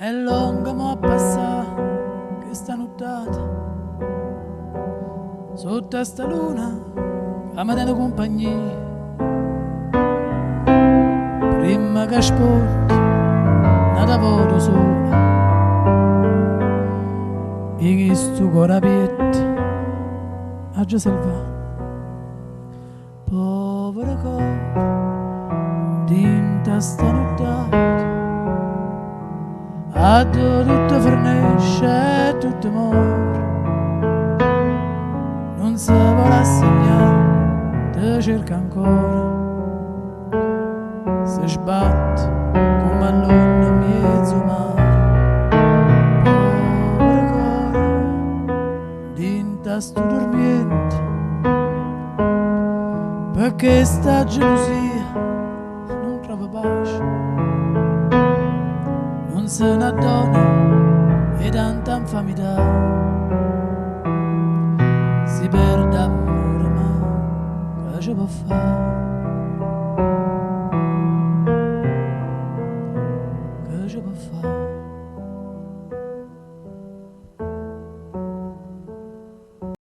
È lunga mo a passare questa nottata sotto sta luna a me dando compagnia prima che sporti nada voto sola e che sto cuore pietto a già salvare povero cuore dinta sta nottata a tutto fornisce e tutto muore non si vuole assegnare te cerca ancora si sbatte come all'onna in mezzo mare povero cuore dinta sto dormiente perché sta gelosia non trova pace non se ne addona e tanta infamità si perde amore ma che ci può fare che ci può fare